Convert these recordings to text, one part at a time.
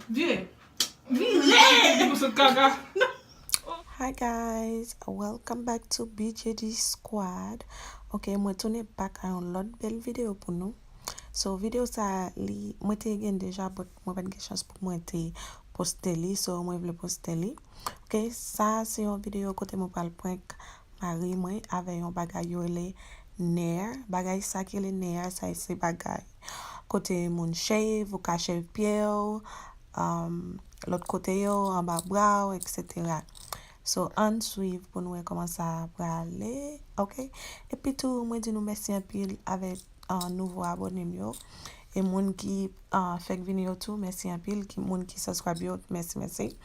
Viens. Hi guys, welcome back to BJD Squad. Ok, moi tourne back à une autre belle vidéo pour nous. So vidéo ça li moi te gen déjà but moi pas de chance pour moi te poster li, so moi vle poster li. Ok, ça c'est une vidéo côté moi parle point Marie moi avec un bagay yo le nerf, bagay ça qui le nerf, ça c'est bagay. Côté mon shave ou ka shave pied, l'autre côté yo en bas bras, etc. So, on suive pour nous comment ça va aller. OK? Et puis tout, moi dis nous merci un pile avec un nouveau abonné yo. Et moun qui fait vidéo tout, merci un pile qui moun qui subscribe yo, merci.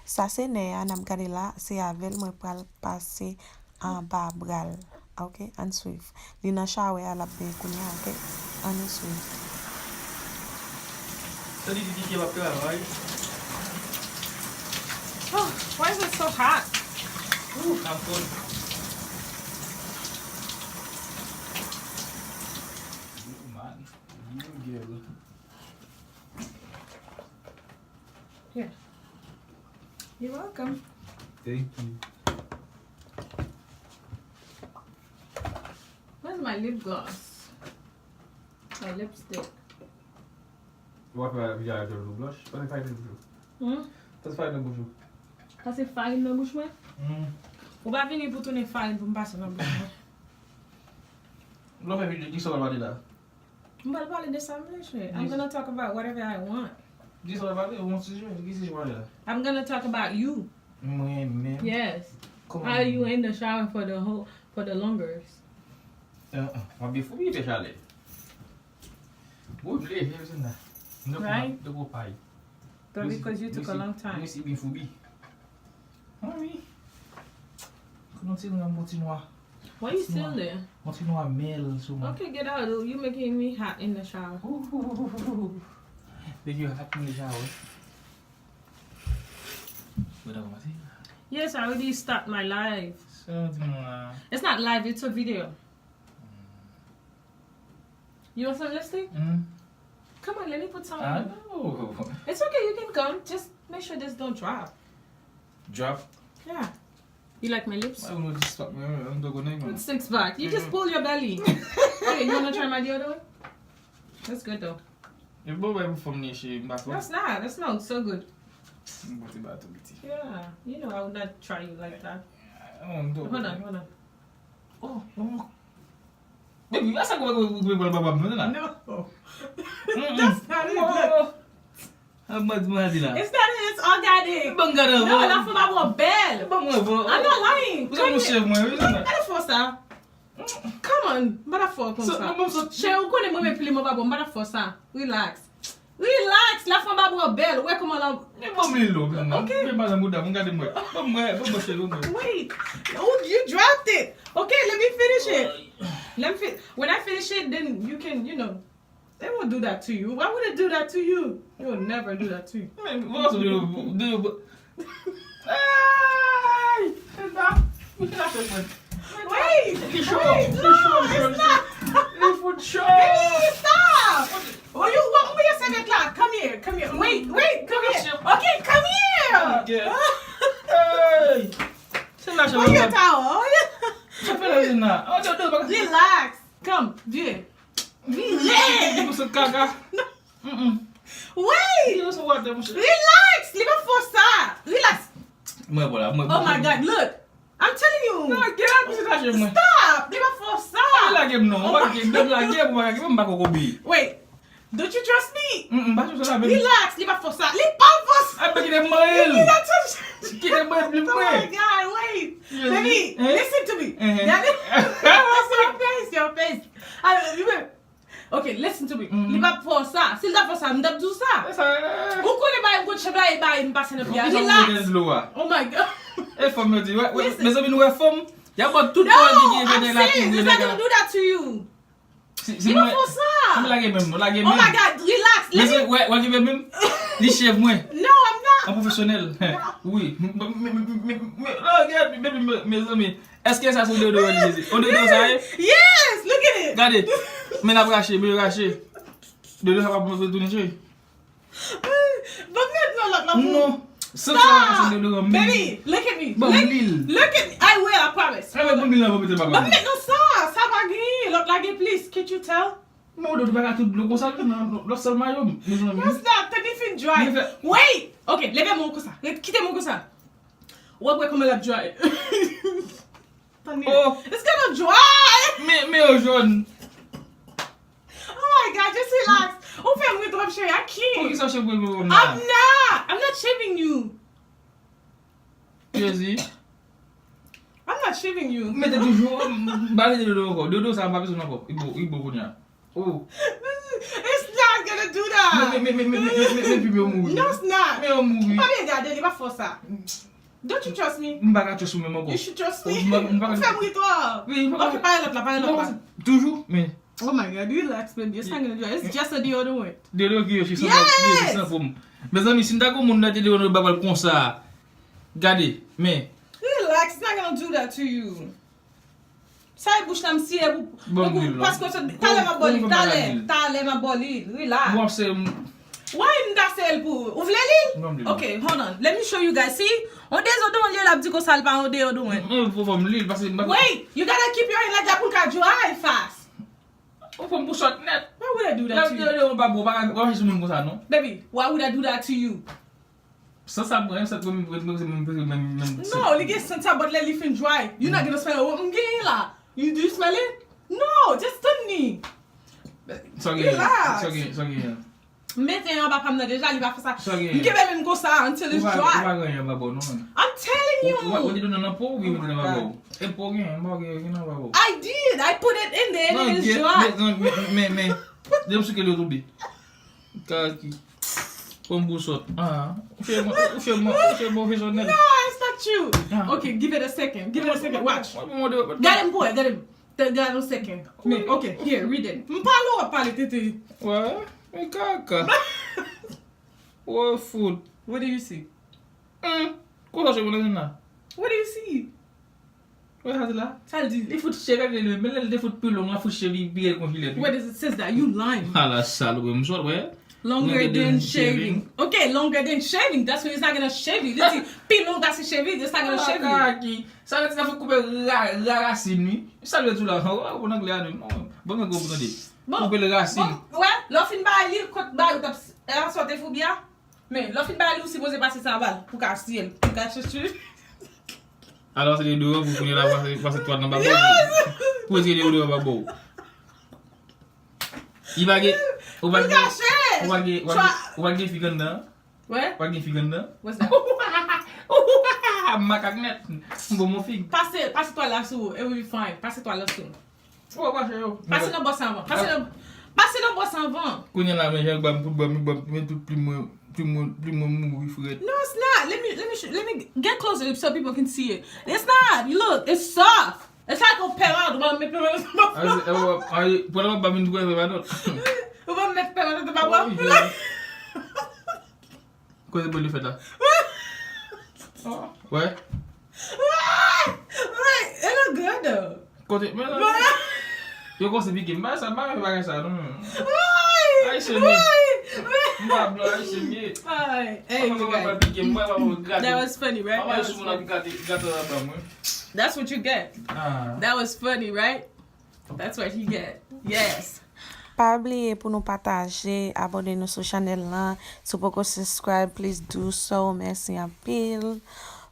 Ça c'est né, on a regardé là, c'est avec moi pour passer en bas bral. OK? On suive. Li nan shower à la bain kounya, OK? On suive. So did you give up your right? Oh, why is it so hot? Ooh, I'm good. Man, you girl. Here. You're welcome. Thank you. Where's my lip gloss? My lipstick. What if you have the blush? What if I didn't do? That's fine, no bush. Ça c'est farine dans bouche moi? Ou pas venir pour tourner farine pour me passer dans bouche moi? Love if you saw about it. I'm about to parler de ça, monsieur. I'm gonna talk about whatever I want. This all about it. What's this about it? I'm gonna talk about you. Man. Yes. Come How you in the shower for the longest? Mas before we be Charlie. Boy, play here isn't that? Right? The go pie. But because you took a long time. Me see before be. Mami. Continue continuar. Why you still there? Continuar mel so much. Okay, get out. You making me hot in the shower. Did you happen in the shower? Yes, I already stopped my live. So, It's not live, it's a video. You want some lipstick? Come on, let me put some I on. know. It's okay, you can come. Just make sure this don't drop. Drop. Yeah. You like my lips? I don't know this stop. I'm not going Put 6 back. You just pull your belly. Okay, you wanna try my deodorant? That's good though. You boy from nation back up. That's not. That smells so good. But Yeah. You know I would not try you like that. hold Hold on. Oh. Baby, asa ko baba mo na. No. That's not it. Look. It's It's not it. It's organic. Bangara. No, that's from our bell. I'm not lying. Come Come here. here. Força. Come on, bora fora com ça. Che, eu connais moi plus mon babo, bora força. Relax. La femme babo belle. Ouais comment la. Okay. Wait. Oh, you dropped it. Okay, let me finish it. When I finish it, then you can, they won't do that to you. Why would they do that to you? They will never do that to you. Wait, it's not. Baby, stop. Oh, you want me to say that? Come here. Wait, come here. Okay, come here. Hey! Put your towel. Relax. Come, viens. Relax. Wait. Relax. Leave it for ça. Relax. Oh my God, look. I'm telling you. Stop. Leave it for ça. Wait. Don't you trust me? Relax. Leave it for ça. Leave it for ça. Oh my God, wait. Baby, listen to me. Your face. Okay, listen to me. Leave it for ça. S'il t'a fait ça, m'dap do ça. Ou connaît pas un coup de cheveux et pas une passe de pied. Relax. Oh my God. Mes amis nous femme, y a pas tout No, I'm serious. It's not gonna do that to you. Leave it for ça. Oh my God, relax. Les chefs moi. No, I'm not. Un professionnel. Oui. Regarde, mes amis. Est-ce que ça c'est de on de ça? Yes, look at it. Regardez. Mais la braché, De ça va pour tourner. But No. Stop! Baby, look at me. Look at me. I will, I promise. But make no sense. Ça va gagner. L'autre la please. Can't you tell? Non, l'autre bagarre tout le ça l'autre seulement yo. No, stop. T'as dit fin dry. Wait. Okay, levez-moi comme ça. Quittez-moi comme ça. Ouais, comment la dry? Oh, it's gonna dry. Mais au jaune. Oh my God, just relax. On fait un drop share. I can't. I'm not shaving you. Yes. I'm not shaving you. Mais t'es toujours balé de l'eau. Dodo ça va pas besoin encore. Il beau konya. Oh. It's not gonna do that. Mais No, it's not. Mais on mourir. Pas bien regarder, il va faire ça. Don't you trust me? M'baka trust même encore. You should trust me. Fais bruit toi. Oui, Ok, parle là. Toujours, mais Oh my God, relax, baby. It's not gonna do that. It's just a deodorant. Dodo qui je suis sans pour. Mes amis, si ndako moun na te de on babal comme ça. Regardez, mais Relax, it's not gonna do that to you. Ça bouche là m'si parce que t'allais ma boli. Relax. Bon c'est Why m'dasel pour? Ouvre l'île? Okay, hold on. Let me show you guys. See? On déodorant lié la petit ko sale pas on déodorant. faut me lire parce que Wait, you gotta keep your hand like that pour ka dry fast. on faut me shot net. Why would I do that to you? On pas bon pas je me comme ça non. Baby, why would I do that to you? Ça même No, you get sent out but let it fin dry. You're not gonna smell it. Là. You do you smell it? No, just turn me. Relax. Mettez en bas comme déjà, il va faire ça. You give him go ça until it's dry. I'm telling you. I did. I put it in there and it's dry. Mais j'aime ce que le rubi. Kaki. Comme boussot. Ah, fais moi No, it's not you. Okay, give it a second. Watch. Get him, boy. Get him. Get a second. Okay, here, read it. Parle, tete. Ouais, mais caca. Oh, food. What do you see? Quoi ça je veux là? What do you see? Ouais, ça là. Ça dit. Il faut chérir le mais le faut plus long, il faut chérir bien congelé. Where does it says that? You lying. Ah la sale, ouais, m'sort ouais. Longer than shaving. Okay, longer than shaving. That's when it's not gonna shave you. Let's see. Plus long that's shaving, it's not gonna shave you. Ça veut dire qu'il faut couper la racine. Ça veut dire tout là. On anglais non. Bon me comprendre. Couper la racine. Ouais, l'offre ba li côté ba ou t'a sorti fou bien. Mais l'offre ba li aussi supposé passer 100 balles pour casser, pour cacher. Alors c'est les deux vous pouvez la passer toi dans babo. Pour dire les deux babo. Il va get on va get figanda. Ouais. On va get figanda. What's that? Macagnet. Bon mon fig. Passe-toi là-dessous, it will be fine. Passe-toi là-dessous. Oh, pas cher. Passe dans boss avant. Passe dans boss avant. Connais la mais j'ai bam tout plus mou frère. No, it's not. Let me get closer so people can see it. It's not. You look, it's soft. It's like a perro. Pour la bam tout quoi va d'autre. On va mettre perro de baba. Quoi de bon le fait là? Ouais. Right, it look good though. Côté mais là. Yo ko se bi game ça va ça non. Right. C'est mieux. Moi blanc c'est mieux. Hey, that was funny, right? That's what you get. That was funny, right? That's what you get. Yes. Pas oublier pour nous partager, abonner sur channel là. Si vous pouvez subscribe, please do so. Merci un pile.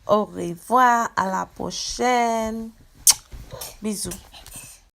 Au revoir, à la prochaine. Bisous.